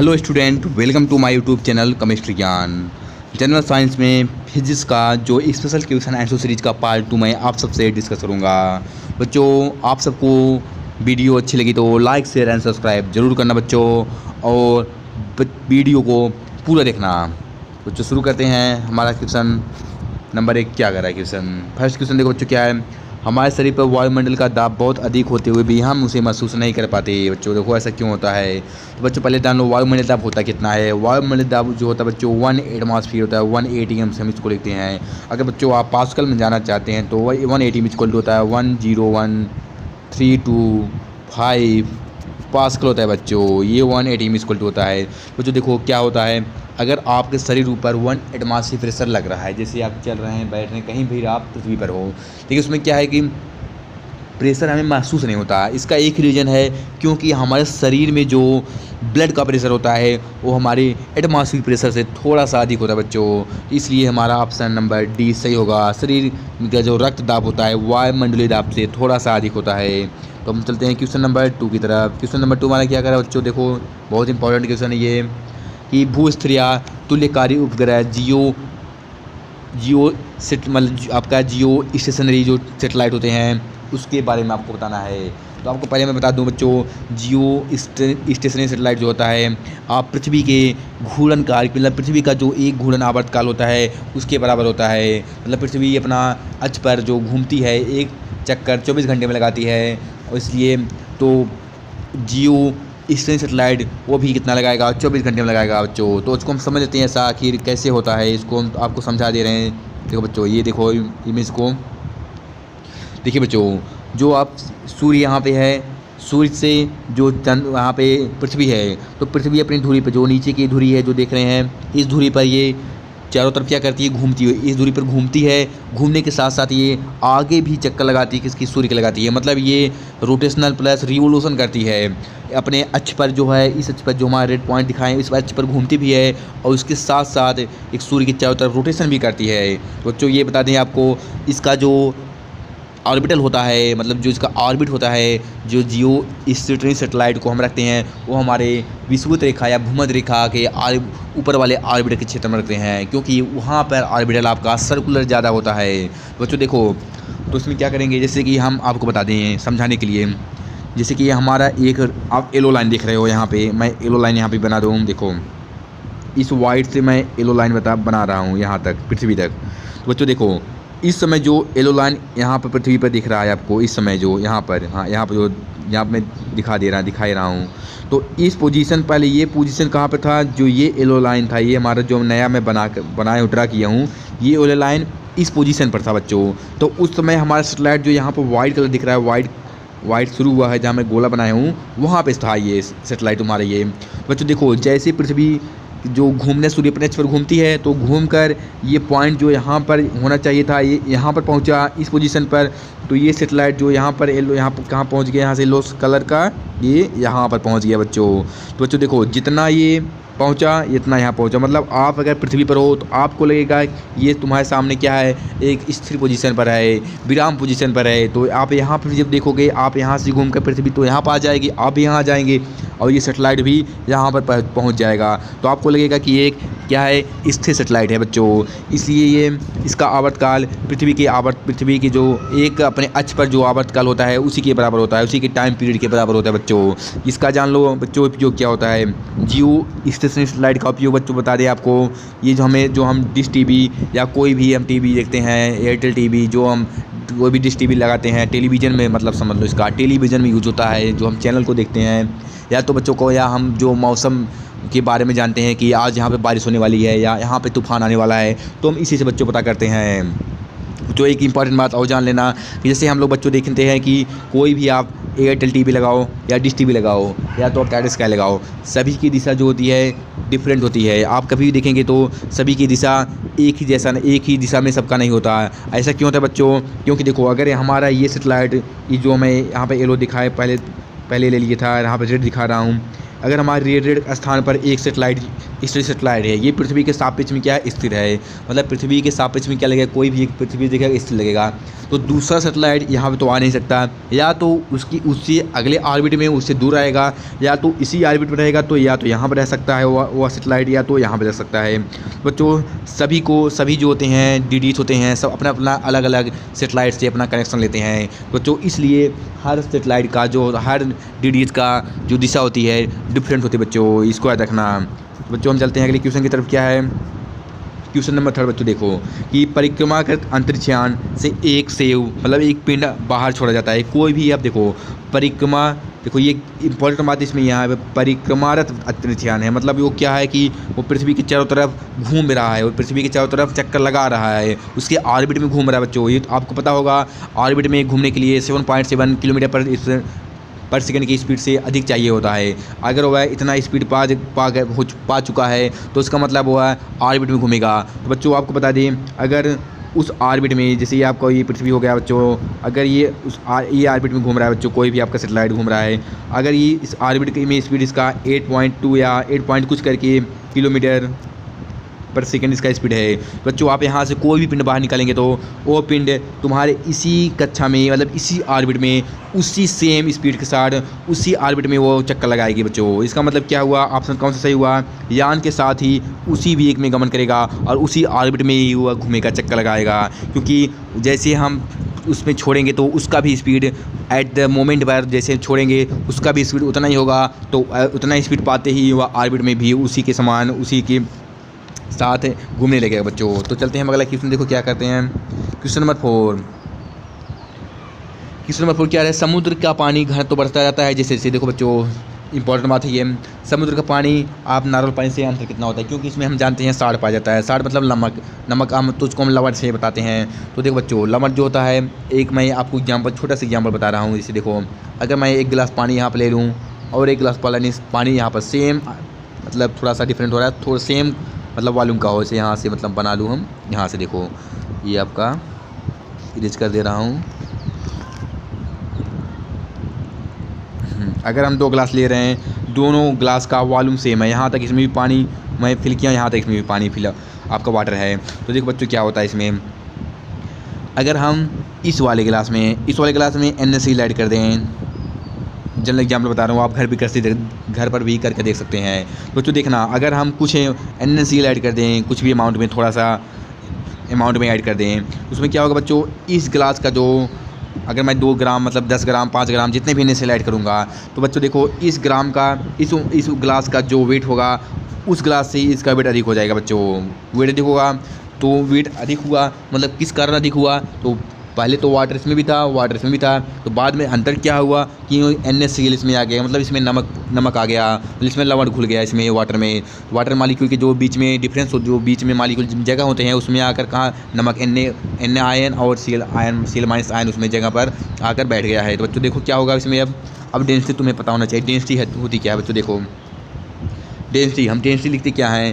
Hello student, welcome to my YouTube channel chemistry ज्ञान। General science में physics का जो स्पेशल क्वेश्चन आंसर सीरीज का पार्ट 2 मैं आप सबसे डिस्कस करूंगा। बच्चों, आप सबको वीडियो अच्छी लगी तो लाइक शेयर एंड सब्सक्राइब जरूर करना बच्चों, और वीडियो को पूरा देखना। बच्चों शुरू करते हैं। हमारा क्वेश्चन नंबर 1 क्या कर रहा है। क्वेश्चन फर्स्ट क्वेश्चन देखो बच्चों, क्या है। हमारे शरीर पर वायुमंडल का दाब बहुत अधिक होते हुए भी हम उसे महसूस नहीं कर पाते। बच्चों देखो ऐसा क्यों होता है। तो बच्चों पहले जान लो वायुमंडल दाब होता कितना है। वायुमंडल दाब जो होता है बच्चों 1 एटमॉस्फेयर होता है, 1 ATM से हम इसको लिखते हैं। अगर बच्चों आप पास्कल में जाना चाहते हैं तो 1 ATM इक्वल टू होता है 10132 पास्कल होता है बच्चों। ये 1 ATM इक्वल टू होता है। बच्चों देखो क्या होता है, अगर आपके शरीर ऊपर 1 एटमॉस्फेयर प्रेशर लग रहा है, जैसे आप चल रहे हैं, बैठ रहे हैं, कहीं भी आप पृथ्वी पर हो, ठीक है, उसमें क्या है कि प्रेशर हमें महसूस नहीं होता। इसका एक रीज़न है क्योंकि हमारे शरीर में जो ब्लड का प्रेशर होता है वो हमारे एटमॉस्फेरिक प्रेशर से थोड़ा सा अधिक होता है बच्चों। इसलिए हमारा ऑप्शन नंबर डी सही होगा। शरीर का जो रक्त दाब होता है वायुमंडलीय दाब से थोड़ा सा अधिक होता है। तो हम चलते हैं क्वेश्चन नंबर 2 की तरफ। क्वेश्चन नंबर 2 हमारा क्या करा बच्चों, देखो बहुत इंपॉर्टेंट क्वेश्चन है ये, कि भूस्थिर तुल्यकारी उपग्रह जियो आपका जियो स्टेशनरी जो सेटेलाइट होते हैं उसके बारे में आपको बताना है। तो आपको पहले मैं बता दूं बच्चों, जियो स्टेशनरी सेटेलाइट जो होता है आप पृथ्वी के घूर्णन काल, मतलब पृथ्वी का जो एक घूर्णन आवर्तकाल होता है उसके बराबर होता है। मतलब पृथ्वी अपना अक्ष पर जो घूमती है एक चक्कर 24 घंटे में लगाती है, और इसलिए तो जियो स्टेशनरी सेटेलाइट वो भी कितना लगाएगा, 24 घंटे में लगाएगा बच्चों। तो उसको हम समझ लेते हैं ऐसा आखिर कैसे होता है, इसको हम आपको समझा दे रहे हैं। देखो बच्चों, ये देखो इमेज को देखिए बच्चों, जो आप सूर्य यहाँ पे है, सूर्य से जो चंद्र वहाँ पे पृथ्वी है, तो पृथ्वी अपनी धुरी पर जो नीचे की धुरी है जो देख रहे हैं, इस धुरी पर ये चारों तरफ क्या करती है, घूमती है। इस दूरी पर घूमती है, घूमने के साथ साथ ये आगे भी चक्कर लगाती है, किसकी, सूर्य की लगाती है। मतलब ये रोटेशनल प्लस रिवोल्यूशन करती है अपने अक्ष पर, जो है इस अक्ष पर जो हमारा रेड पॉइंट दिखाएं इस अक्ष पर घूमती भी है, और उसके साथ साथ एक सूर्य की चारों तरफ रोटेशन भी करती है। तो बच्चों ये बता दें आपको, इसका जो ऑर्बिटल होता है, मतलब जो इसका ऑर्बिट होता है, जो जियो स्टेशनरी सेटेलाइट को हम रखते हैं वो हमारे विषुवत रेखा या भूमध्य रेखा के ऊपर वाले ऑर्बिटल के क्षेत्र में रखते हैं, क्योंकि वहाँ पर ऑर्बिटल आपका सर्कुलर ज़्यादा होता है। बच्चों देखो, तो इसमें क्या करेंगे, जैसे कि हम आपको बता दें समझाने के लिए, जैसे कि हमारा एक आप येलो लाइन देख रहे हो, यहाँ पे मैं येलो लाइन यहाँ पे बना दूँ। देखो इस वाइट से मैं येलो लाइन बना रहा हूँ यहाँ तक, पृथ्वी तक। तो बच्चों देखो, इस समय जो येलो लाइन यहाँ पर पृथ्वी पर दिख रहा है आपको, इस समय जो यहाँ पर, हाँ यहाँ पर जो यहाँ पर मैं दिखाई रहा हूँ, तो इस पोजीशन, पहले ये पोजीशन कहाँ पर था, जो ये येलो लाइन था, ये हमारा जो नया मैं बनाया ड्रा किया हूँ, ये येलो लाइन इस पोजीशन पर था बच्चों। तो उस समय हमारा सेटेलाइट जो यहाँ पर वाइट कलर दिख रहा है, वाइट शुरू हुआ है जहाँ मैं गोला बनाया हूँ, वहाँ पे था ये सेटेलाइट हमारा। ये बच्चों देखो, जैसे पृथ्वी जो घूमने सूर्य अपने अक्ष पर घूमती है, तो घूमकर ये पॉइंट जो यहाँ पर होना चाहिए था, ये यहाँ पर पहुँचा इस पोजीशन पर। तो ये सेटेलाइट जो यहाँ पर येलो, यहाँ पर कहाँ पहुँच गया, यहाँ से येलो कलर का ये यहाँ पर पहुँच गया बच्चों। तो बच्चों देखो, जितना ये पहुँचा इतना यहाँ पहुँचा। मतलब आप अगर पृथ्वी पर हो तो आपको लगेगा ये तुम्हारे सामने क्या है, एक स्थिर पोजीशन पर है, विराम पोजीशन पर है। तो आप यहाँ पर जब देखोगे, आप यहाँ से घूम कर पृथ्वी तो यहाँ पर आ जाएगी, आप यहाँ आ जाएंगे, और ये सेटेलाइट भी यहाँ पर पहुँच जाएगा। तो आपको लगेगा कि एक क्या है, स्थिर सेटेलाइट है बच्चों। इसलिए ये इसका आवर्तकाल पृथ्वी की जो एक अपने अक्ष पर जो आवर्तकाल होता है उसी के बराबर होता है, उसी के टाइम पीरियड के बराबर होता है बच्चों। इसका जान लो बच्चों उपयोग क्या होता है। जियो स्टेशनरी सेटेलाइट का उपयोग बच्चों बता दें आपको, ये जो हम डिश टीवी या कोई भी हम टीवी देखते हैं, एयरटेल टीवी, जो हम कोई भी डिश टीवी लगाते हैं, टेलीविज़न में, मतलब समझ लो इसका टेलीविज़न में यूज होता है, जो हम चैनल को देखते हैं, या तो बच्चों को, या हम जो मौसम के बारे में जानते हैं कि आज यहाँ पे बारिश होने वाली है या यहाँ पे तूफान आने वाला है, तो हम इसी से बच्चों पता करते हैं। तो एक इंपॉर्टेंट बात और जान लेना कि जैसे हम लोग बच्चों देखते हैं कि कोई भी आप एयरटेल टीवी लगाओ या डिश टीवी लगाओ या तो आप टाटा स्काई लगाओ, सभी की दिशा जो होती है डिफरेंट होती है। आप कभी भी देखेंगे तो सभी की दिशा एक ही दिशा में सबका नहीं होता। ऐसा क्यों होता है बच्चों, क्योंकि देखो, अगर हमारा ये सेटेलाइट, ये जो मैं यहाँ पर येलो दिखाए पहले ले लिए था, यहाँ पर रेड दिखा रहा हूँ, अगर हमारे रेड स्थान पर एक सेटेलाइट सेटेलाइट है, ये पृथ्वी के सापेक्ष में क्या है, स्थिर है, मतलब पृथ्वी के सापेक्ष में क्या लगेगा, कोई भी एक पृथ्वी देखेगा स्थिर लगेगा, तो दूसरा सेटेलाइट यहाँ पे तो आ नहीं सकता, या तो उससे अगले ऑर्बिट में उससे दूर आएगा, या तो इसी ऑर्बिट में रहेगा, तो या तो यहाँ पर रह सकता है वह सेटेलाइट, या तो यहाँ पर रह सकता है। बच्चों सभी जो होते हैं डीडीज होते हैं, सब अपना अपना अलग अलग सेटेलाइट से अपना कनेक्शन लेते हैं बच्चों, इसलिए हर सेटेलाइट का जो हर डीडीज का जो दिशा होती है डिफरेंट होती है बच्चों, इसको याद रखना। बच्चों हम चलते हैं अगले क्वेश्चन की तरफ। क्या है क्वेश्चन नंबर 3 बच्चों, देखो कि परिक्रमाकृत अंतरिक्षयान से एक सेव मतलब एक पिंड बाहर छोड़ा जाता है, कोई भी आप देखो परिक्रमा, देखो ये इंपॉर्टेंट बात इसमें यहाँ है, परिक्रमारत अंतरिक्षयान है, मतलब वो क्या है कि वो पृथ्वी के चारों तरफ घूम रहा है, वो पृथ्वी के चारों तरफ चक्कर लगा रहा है, उसके ऑर्बिट में घूम रहा है बच्चों। ये तो आपको पता होगा ऑर्बिट में घूमने के लिए 7.7 किलोमीटर पर सेकंड की स्पीड से अधिक चाहिए होता है। अगर वह इतना स्पीड पा चुका है तो इसका मतलब वह ऑर्बिट में घूमेगा। तो बच्चों आपको बता दें, अगर उस ऑर्बिट में, जैसे ये आपका ये पृथ्वी हो गया बच्चों, अगर ये ये ऑर्बिट में घूम रहा है बच्चों, कोई भी आपका सेटेलाइट घूम रहा है, अगर ये इस ऑर्बिट में स्पीड इसका 8.2 या 8 पॉइंट कुछ करके किलोमीटर पर सेकंड इसका स्पीड है बच्चों, आप यहाँ से कोई भी पिंड बाहर निकालेंगे तो वो पिंड तुम्हारे इसी कक्षा में, मतलब इसी ऑर्बिट में उसी सेम स्पीड के साथ उसी ऑर्बिट में वो चक्कर लगाएगी बच्चों। इसका मतलब क्या हुआ, ऑप्शन कौन सा सही हुआ, यान के साथ ही उसी वेग में गमन करेगा और उसी ऑर्बिट में ही वह घूमेगा, चक्कर लगाएगा, क्योंकि जैसे हम उसमें छोड़ेंगे तो उसका भी स्पीड एट द मोमेंट पर जैसे छोड़ेंगे उसका भी स्पीड उतना ही होगा, तो उतना ही स्पीड पाते ही वह ऑर्बिट में भी उसी के समान उसी के साथ घूमने लगेगा बच्चों। तो चलते हैं अगला क्वेश्चन, देखो क्या करते हैं क्वेश्चन नंबर 4। क्वेश्चन नंबर 4 क्या है, समुद्र का पानी घनत्व तो बढ़ता जाता है जैसे जैसे, देखो बच्चों इंपॉर्टेंट बात है ये, समुद्र का पानी आप नॉर्मल पानी से अंतर कितना होता है, क्योंकि इसमें हम जानते हैं साड़ पाया जाता है, साड़ मतलब नमक हम तो उसको हम लवण से बताते हैं। तो देखो बच्चों लवण जो होता है, एक मैं आपको एग्जाम्पल छोटा सा एग्जाम्पल बता रहा हूँ, जैसे देखो अगर मैं एक गिलास पानी यहाँ पर ले लूँ और एक गिलास पानी यहाँ पर सेम मतलब थोड़ा सा डिफरेंट हो रहा है, थोड़ा सेम मतलब वॉल्यूम का हो, इसे यहाँ से मतलब बना लूँ हम, यहाँ से देखो ये आपका इरेज कर दे रहा हूँ। अगर हम 2 गिलास ले रहे हैं, दोनों गिलास का वॉल्यूम सेम है, यहाँ तक इसमें भी पानी मैं फिल किया, यहाँ तक इसमें भी पानी फिल आपका वाटर है। तो देखो बच्चों क्या होता है इसमें, अगर हम इस वाले गिलास में NaCl ऐड कर दें, जनरल एग्जाम्पल बता रहा हूँ, आप घर पर भी करके देख सकते हैं बच्चों। देखना अगर हम कुछ NaCl ऐड कर दें, कुछ भी अमाउंट में, थोड़ा सा अमाउंट में ऐड कर दें, उसमें क्या होगा बच्चों, इस गिलास का जो अगर मैं 2 ग्राम मतलब 10 ग्राम 5 ग्राम जितने भी NaCl ऐड करूँगा, तो बच्चों देखो इस ग्राम का इस गिलास का जो वेट होगा उस गिलास से ही इसका वेट अधिक हो जाएगा बच्चों। वेट अधिक होगा तो वेट अधिक हुआ मतलब किस कारण अधिक हुआ, तो पहले तो वाटर इसमें भी था, तो बाद में अंतर क्या हुआ कि NaCl इसमें आ गया, मतलब इसमें नमक आ गया, इसमें लवण घुल गया इसमें वाटर मालिक्यूल के जो बीच में डिफरेंस जो बीच में मालिक्यूल जगह होते हैं उसमें आकर कहाँ नमक Na आयन और Cl माइनस आयन उसमें जगह पर आकर बैठ गया है। तो बच्चों देखो क्या होगा इसमें, अब डेंसिटी तुम्हें पता होना चाहिए, डेंसिटी होती क्या है बच्चों। देखो डेंसिटी लिखते क्या है,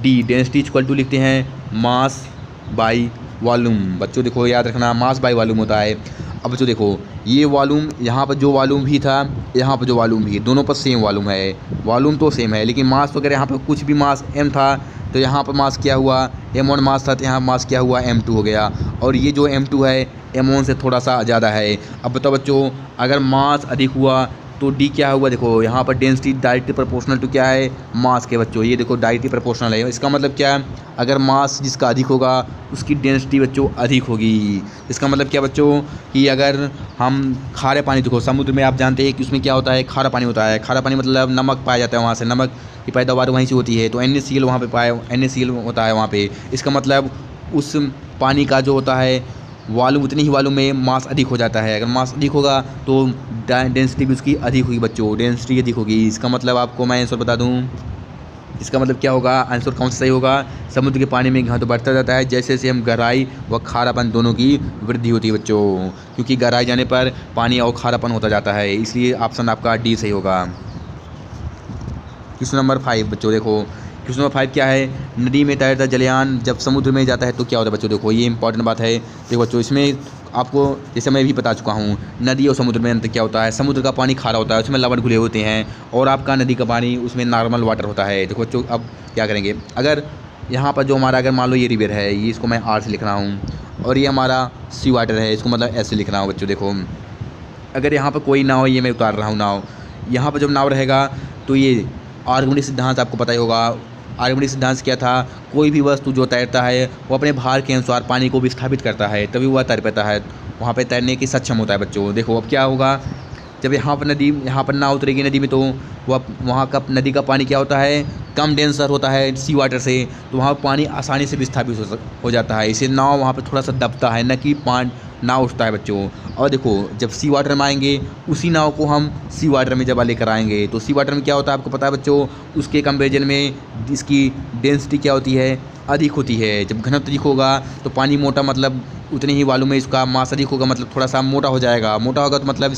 डी डेंसिटी इक्वल टू लिखते हैं मास बाई वॉल्यूम। बच्चों देखो याद रखना मास बाई वॉल्यूम होता है। अब बच्चों देखो ये वॉल्यूम यहाँ पर जो वॉल्यूम भी था, यहाँ पर जो वॉल्यूम भी, दोनों पर सेम वॉल्यूम है, वॉल्यूम तो सेम है, लेकिन मास वगैरह यहाँ पर कुछ भी मास m था तो यहाँ पर मास क्या हुआ, m1 मास था तो यहाँ मास क्या हुआ, m2 हो गया, और ये जो m2 है m1 से थोड़ा सा ज़्यादा है। अब बताओ बच्चों अगर मास अधिक हुआ तो डी क्या हुआ, देखो यहाँ पर डेंसिटी डायरेक्टली प्रोपोर्शनल टू क्या है, मास के बच्चों, ये देखो डायरेक्टली प्रोपोर्शनल है। इसका मतलब क्या है, अगर मास जिसका अधिक होगा उसकी डेंसिटी बच्चों अधिक होगी। इसका मतलब क्या बच्चों कि अगर हम खारे पानी, देखो समुद्र में आप जानते हैं कि उसमें क्या होता है, खारा पानी होता है, खारा पानी मतलब नमक पाया जाता है, वहाँ से नमक की पैदावार वहीं से होती है, तो NaCl वहाँ पर NaCl होता है वहाँ पर। इसका मतलब उस पानी का जो होता है वॉल्यूम उतनी ही वॉल्यूम में मास अधिक हो जाता है, अगर मास अधिक होगा तो डेंसिटी भी उसकी अधिक होगी बच्चों, डेंसिटी अधिक होगी। इसका मतलब आपको मैं आंसर बता दूं, इसका मतलब क्या होगा, आंसर कौन सा सही होगा, समुद्र के पानी में घनत्व बढ़ता जाता है जैसे जैसे हम गहराई व खारापन दोनों की वृद्धि होती है बच्चों, क्योंकि गहराई जाने पर पानी और खारापन होता जाता है, इसलिए ऑप्शन आपका डी सही होगा। क्वेश्चन नंबर 5 बच्चों देखो, क्वेश्चन नंबर 5 क्या है, नदी में तैरता जलयान जब समुद्र में जाता है तो क्या होता है बच्चों। देखो ये इंपॉर्टेंट बात है, देखो बच्चों इसमें आपको जैसे मैं भी बता चुका हूँ, नदी और समुद्र में अंतर क्या होता है। समुद्र का पानी खारा होता है, उसमें लवण घुले होते हैं, और आपका नदी का पानी उसमें नॉर्मल वाटर होता है। देखो बच्चों, अब क्या करेंगे, अगर यहाँ पर जो हमारा, अगर मान लो ये रिवर है, ये इसको मैं आर से लिख रहा हूँ, और ये हमारा सी वाटर है, इसको मतलब ऐसे लिख रहा हूँ बच्चों। देखो अगर यहाँ पर कोई नाव, ये मैं उतार रहा हूँ नाव, यहाँ पर जब नाव रहेगा तो ये आर्गुमेनिक सिद्धांत आपको पता ही होगा। आर्गुमेनिक सिद्धांत क्या था, कोई भी वस्तु जो तैरता है वो अपने भार के अनुसार पानी को विस्थापित करता है, तभी वह तैर पाता है, वहाँ पे तैरने की सक्षम होता है बच्चों। देखो अब क्या होगा, जब यहाँ पर नाव उतरेगी नदी में, तो वहाँ का नदी का पानी क्या होता है, कम डेंसर होता है सी वाटर से, तो वहाँ पानी आसानी से विस्थापित हो जाता है। इसे नाव वहाँ पर थोड़ा सा दबता है, न कि नाव उठता है बच्चों। और देखो जब सी वाटर में आएंगे, उसी नाव को हम सी वाटर में जब लेकर आएंगे, तो सी वाटर में क्या होता है आपको पता है बच्चों, उसके कंपेरिजन में इसकी डेंसिटी क्या होती है, अधिक होती है। जब घनत्व अधिक होगा तो पानी मोटा, मतलब उतने ही वालू में इसका मास अधिक होगा, मतलब थोड़ा सा मोटा हो जाएगा। मोटा होगा तो मतलब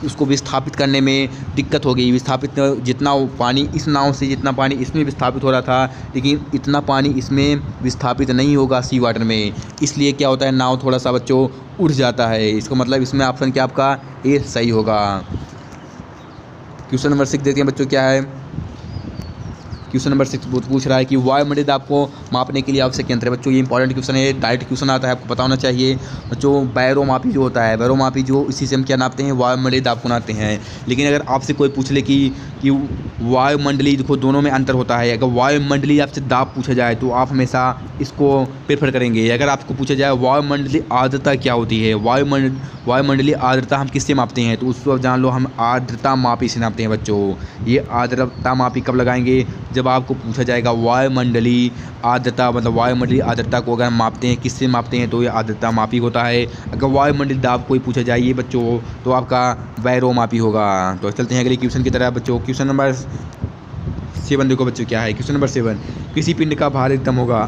उसको विस्थापित करने में दिक्कत होगी। विस्थापित जितना पानी इस नाव से, जितना पानी इसमें विस्थापित हो रहा था, लेकिन इतना पानी इसमें विस्थापित नहीं होगा सी वाटर में, इसलिए क्या होता है, नाव थोड़ा सा बच्चों उठ जाता है। इसका मतलब इसमें ऑप्शन क्या आपका ए सही होगा। क्वेश्चन नंबर 6 देखते हैं बच्चों क्या है। क्वेश्चन नंबर 6 पूछ रहा है कि वायुमंडलीय दाब को मापने के लिए आवश्यक यंत्र है। बच्चों ये इंपॉर्टेंट क्वेश्चन है, डायरेक्ट क्वेश्चन आता है, आपको पता होना चाहिए बच्चों। बैरोमापी जो होता है, बैरोमापी जो इसी से हम क्या नापते हैं, वायुमंडलीय दाब को नापते हैं। लेकिन अगर आपसे कोई पूछ ले कि वायुमंडलीय, देखो दोनों में अंतर होता है। अगर वायुमंडलीय आपसे दाब पूछा जाए तो आप हमेशा इसको प्रेफर करेंगे। अगर आपको पूछा जाए वायुमंडलीय आर्द्रता क्या होती है, वायुमंडलीय आर्द्रता हम किससे मापते हैं, तो उसको जान लो, हम आर्द्रता मापी से नापते हैं बच्चों। ये आर्द्रता मापी कब लगाएंगे, जब आपको पूछा जाएगा वायुमंडलीय आर्द्रता, मतलब वायुमंडलीय आर्द्रता को अगर हम मापते हैं, किससे मापते हैं, तो ये आर्द्रता मापी होता है। अगर वायुमंडलीय दाब कोई पूछा जाए ये बच्चों, तो आपका बैरोमापी होगा। तो चलते हैं अगले क्वेश्चन की तरफ बच्चों। क्वेश्चन नंबर 7 देखो बच्चों क्या है। क्वेश्चन नंबर 7, किसी पिंड का भार अधिकतम होगा।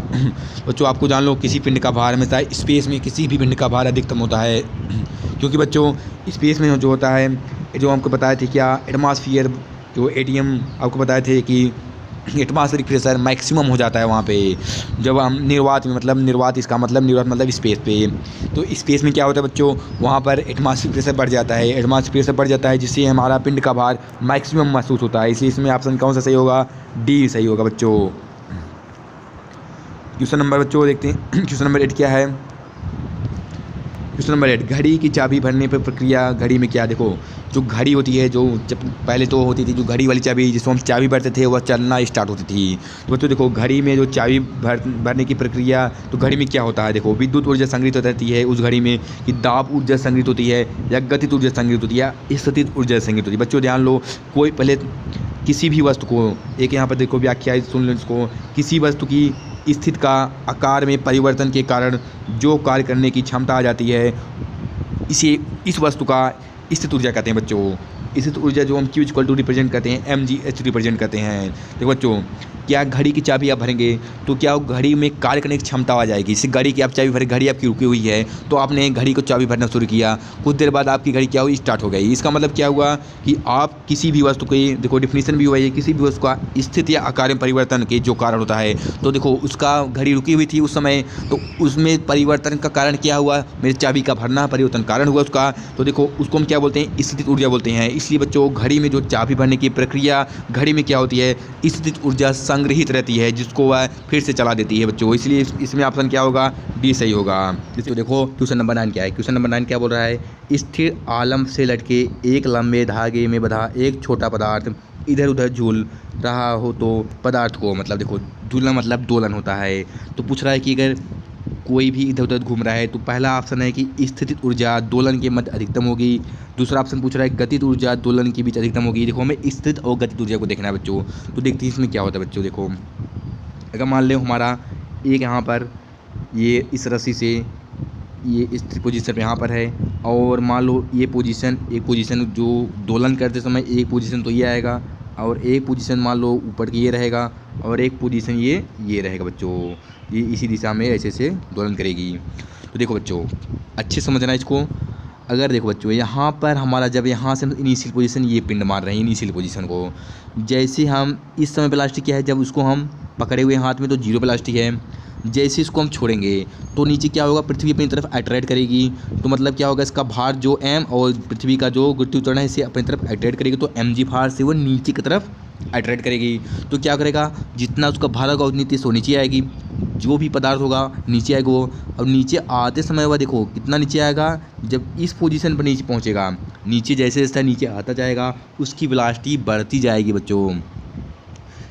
बच्चों आपको जान लो, किसी पिंड का भार हमेशा स्पेस में किसी भी पिंड का भार अधिकतम होता है, क्योंकि बच्चों स्पेस में जो होता है, जो हमको बताए थे क्या, एटमॉस्फेयर जो एटीएम आपको बताए थे कि एटमॉस्फेरिक प्रेशर मैक्सिमम हो जाता है वहाँ पे, जब हम निर्वात में, मतलब निर्वात इसका मतलब निर्वात मतलब स्पेस पे, तो स्पेस में क्या होता है बच्चों, वहाँ पर एटमॉस्फेरिक प्रेशर बढ़ जाता है। एटमॉस्फेरिक प्रेशर बढ़ जाता है जिससे हमारा पिंड का भार मैक्सिमम महसूस होता है। इसलिए इसमें ऑप्शन कौन सा सही होगा, डी सही होगा बच्चों। क्वेश्चन नंबर बच्चों देखते हैं, क्वेश्चन नंबर 8 क्या है। क्वेश्चन नंबर 8, घड़ी की चाबी भरने पर प्रक्रिया। घड़ी में क्या, देखो जो घड़ी होती है, जो जब पहले तो होती थी जो घड़ी वाली चाबी, जिसको हम चाबी भरते थे, वह चलना स्टार्ट होती थी। तो बच्चों देखो घड़ी में जो चाबी भरने की प्रक्रिया, तो घड़ी में क्या होता है, देखो विद्युत ऊर्जा संग्रहित रहती है उस घड़ी में, कि दाब ऊर्जा संग्रहित होती है, या गतिज ऊर्जा संग्रहित होती है, या स्थितिज ऊर्जा संग्रहित होती है। बच्चों ध्यान लो, कोई पहले किसी भी वस्तु को, एक यहाँ पर देखो व्याख्या सुन लो इसको, किसी वस्तु की स्थिति का आकार में परिवर्तन के कारण जो कार्य करने की क्षमता आ जाती है, इसे इस वस्तु का स्थित ऊर्जा कहते हैं बच्चों। स्थित ऊर्जा जो हम Q रिप्रेजेंट करते हैं, mgh रिप्रेजेंट करते हैं। देखो बच्चों, क्या घड़ी की चाबी आप भरेंगे तो क्या घड़ी में कार्य करने की क्षमता आ जाएगी। इस घड़ी की आप चाबी भरे, घड़ी आपकी रुकी हुई है, तो आपने घड़ी को चाबी भरना शुरू किया, कुछ देर बाद आपकी घड़ी क्या हुई, स्टार्ट हो गई। इसका मतलब क्या हुआ कि आप किसी भी वस्तु की, देखो डिफिनीशन भी हुआ है, किसी भी वस्तु का स्थिति या आकार में परिवर्तन के जो कारण होता है, तो देखो उसका घड़ी रुकी हुई थी उस समय, तो उसमें परिवर्तन का कारण क्या हुआ, मेरी चाबी का भरना परिवर्तन कारण हुआ उसका, तो देखो उसको हम क्या बोलते हैं, स्थितिज ऊर्जा बोलते हैं। इसलिए बच्चों घड़ी में जो चाबी भरने की प्रक्रिया, घड़ी में क्या होती है, स्थितिज ऊर्जा संग्रहित रहती है, जिसको वह फिर से चला देती है बच्चों। इसलिए इसमें ऑप्शन क्या होगा, डी सही होगा। तो देखो क्वेश्चन नंबर 9 क्या है। क्वेश्चन नंबर 9 क्या बोल रहा है, स्थिर आलम से लटके एक लंबे धागे में बंधा एक छोटा पदार्थ इधर उधर झूल रहा हो तो पदार्थ को, मतलब देखो झूलना मतलब दोलन होता है, तो पूछ रहा है कि अगर कोई भी इधर उधर घूम रहा है, तो पहला ऑप्शन है कि स्थितिज ऊर्जा दोलन के मध्य अधिकतम होगी। दूसरा ऑप्शन पूछ रहा है गतिज ऊर्जा दोलन के बीच अधिकतम होगी। देखो हमें स्थित और गतिज ऊर्जा को देखना है बच्चों, तो देखते हैं इसमें क्या होता है बच्चों। देखो अगर मान लो हमारा एक यहाँ पर ये इस रस्सी से ये स्थिर पोजीशन पे यहाँ पर है, और मान लो ये पोजीशन, एक पोजीशन जो दोलन करते समय एक पोजीशन तो ये आएगा, और एक पोजीशन मान लो ऊपर की ये रहेगा, और एक पोजीशन ये रहेगा बच्चों, ये इसी दिशा में ऐसे से दोलन करेगी। तो देखो बच्चों अच्छे समझना इसको। अगर देखो बच्चों यहाँ पर हमारा जब यहाँ से इनिशियल पोजीशन ये पिंड मार रहे हैं, इनिशियल पोजीशन को, जैसे हम इस समय प्लास्टिक क्या है, जब उसको हम पकड़े हुए हाथ में तो जीरो प्लास्टिक है, जैसे इसको हम छोड़ेंगे तो नीचे क्या होगा, पृथ्वी अपनी तरफ अट्रैक्ट करेगी। तो मतलब क्या होगा, इसका भार जो m और पृथ्वी का जो गुरुत्वीय त्वरण है इसे अपनी तरफ अट्रैक्ट करेगी, तो mg भार से वो नीचे की तरफ अट्रैक्ट करेगी। तो क्या करेगा, जितना उसका भार होगा उतनी तेज वो नीचे आएगी, जो भी पदार्थ होगा नीचे आएगा वो। अब नीचे आते समय वह देखो कितना नीचे आएगा, जब इस पोजीशन पर नीचे पहुंचेगा, नीचे जैसे जैसे नीचे आता जाएगा उसकी वेलोसिटी बढ़ती जाएगी बच्चों।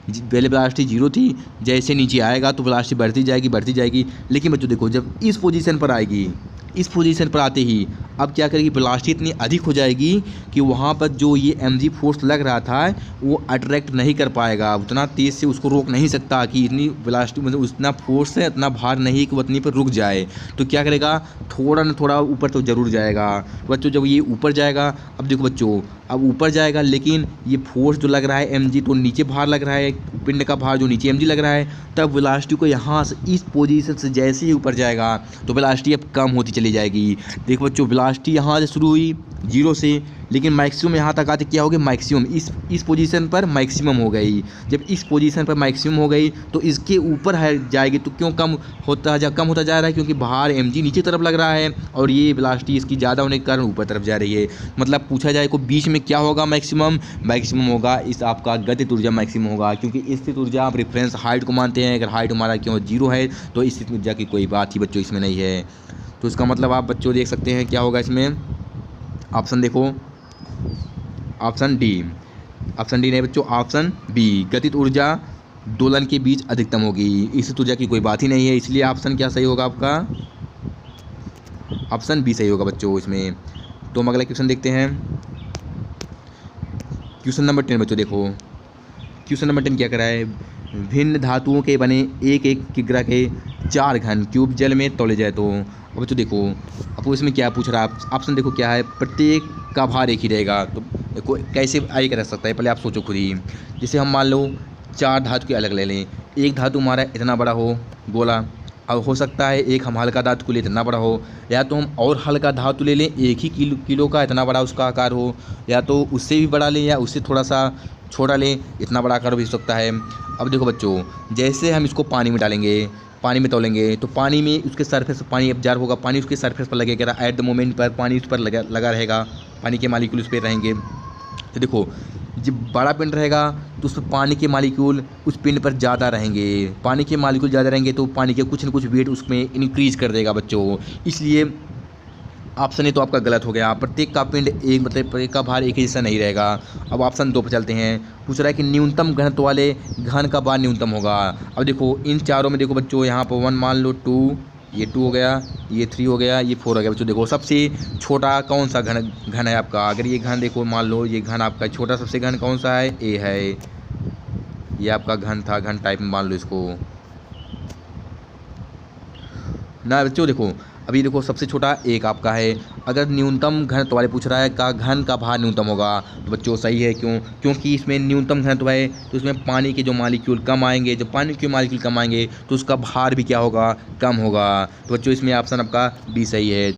पहले वेलोसिटी 0 थी, जैसे नीचे आएगा तो वेलोसिटी बढ़ती जाएगी। लेकिन बच्चों देखो जब इस पोजीशन पर आएगी, इस पोजीशन पर आते ही अब क्या करेगी, वेलोसिटी इतनी अधिक हो जाएगी कि वहाँ पर जो ये mg फोर्स लग रहा था वो अट्रैक्ट नहीं कर पाएगा, उतना तेज़ से उसको रोक नहीं सकता कि इतनी वेलोसिटी मतलब उतना फोर्स है, इतना भार नहीं कि वो इतनी पर रुक जाए। तो क्या करेगा, थोड़ा ना थोड़ा ऊपर तो ज़रूर जाएगा बच्चों। जब ये ऊपर जाएगा, अब देखो बच्चों अब ऊपर जाएगा, लेकिन ये फोर्स जो लग रहा है mg, तो नीचे भार लग रहा है, पिंड का भार जो नीचे mg लग रहा है, तब वेलोसिटी को यहाँ से इस पोजीशन से जैसे ही ऊपर जाएगा तो वेलोसिटी अब कम होती चली जाएगी। देखो बच्चों वेलोसिटी यहाँ से शुरू हुई 0 से, लेकिन मैक्सिमम यहाँ तक आते क्या हो गया, मैक्सिमम इस पोजीशन पर मैक्सिमम हो गई। जब इस पोजीशन पर मैक्सिमम हो गई तो इसके ऊपर है जाएगी, तो क्यों कम होता जा रहा है, क्योंकि भार mg नीचे तरफ लग रहा है और ये वेलोसिटी इसकी ज़्यादा होने के कारण ऊपर तरफ जा रही है। मतलब पूछा जाए को बीच में क्या होगा, मैक्सिमम होगा इस आपका गतिज ऊर्जा मैक्सिमम होगा, क्योंकि स्थित ऊर्जा आप रेफरेंस हाइट को मानते हैं। अगर हाइट हमारा क्यों 0 है तो स्थित ऊर्जा की कोई बात ही बच्चों इसमें नहीं है। तो इसका मतलब आप बच्चों देख सकते हैं क्या होगा इसमें, ऑप्शन देखो, ऑप्शन डी नहीं बच्चों, ऑप्शन बी गतिज ऊर्जा दोलन के बीच अधिकतम होगी, स्थित ऊर्जा की कोई बात ही नहीं है। इसलिए ऑप्शन क्या सही होगा आपका, ऑप्शन बी सही होगा बच्चों इसमें। तो हम अगला क्वेश्चन देखते हैं, क्वेश्चन नंबर 10 बच्चों देखो, क्वेश्चन नंबर 10 क्या करा है, भिन्न धातुओं के बने एक किग्रा के 4 घन क्यूब जल में तौले जाए तो। अब बच्चों देखो अब इसमें क्या पूछ रहा है, ऑप्शन देखो क्या है, प्रत्येक का भार एक ही रहेगा। तो देखो कैसे एक रह सकता है, पहले आप सोचो खुद ही। जैसे हम मान लो 4 धातु के अलग ले लें, एक धातु हमारा इतना बड़ा हो गोला, अब हो सकता है एक हम हल्का धातु को ले इतना बड़ा हो, या तो हम और हल्का धातु ले लें एक ही किलो का इतना बड़ा उसका आकार हो, या तो उससे भी बड़ा लें या उससे थोड़ा सा छोटा लें, इतना बड़ा आकार भी हो सकता है। अब देखो बच्चों जैसे हम इसको पानी में डालेंगे, पानी में तौलेंगे, तो पानी में उसके सरफेस पानी एब्जॉर्ब होगा, पानी उसके सरफेस पर लगेगा, एट द मोमेंट पर पानी उस पर लगा रहेगा, पानी के मालिक्यूल उस पर रहेंगे। तो देखो जब बड़ा पिंड रहेगा तो उस पर पानी के मालिक्यूल उस पिंड पर ज़्यादा रहेंगे, पानी के मालिक्यूल ज़्यादा रहेंगे तो पानी के कुछ न कुछ वेट उसमें इंक्रीज कर देगा बच्चों। इसलिए ऑप्शन ए तो आपका गलत हो गया, प्रत्येक का पिंड एक मतलब प्रत्येक का भार एक ही जैसा नहीं रहेगा। अब ऑप्शन 2 पर चलते हैं, पूछ रहा है कि न्यूनतम घनत्व वाले घन का भार न्यूनतम होगा। अब देखो इन चारों में देखो बच्चों, यहाँ पर 1 मान लो, 2 ये 2 हो गया, ये 3 हो गया, ये 4 हो गया। बच्चों देखो सबसे छोटा कौन सा घन है आपका, अगर ये घन देखो मान लो ये घन आपका छोटा सबसे घन कौन सा है, ए है, ये आपका घन था, घन टाइप में मान लो इसको ना बच्चों। देखो अभी देखो सबसे छोटा एक आपका है, अगर न्यूनतम घनत्व वाले पूछ रहा है का घन का भार न्यूनतम होगा, तो बच्चों सही है, क्योंकि इसमें न्यूनतम घनत्व है तो इसमें पानी के जो मालिक्यूल कम आएंगे, जब पानी के मालिक्यूल कम आएंगे तो उसका भार भी क्या होगा, कम होगा। तो बच्चों इसमें ऑप्शन आपका बी सही है।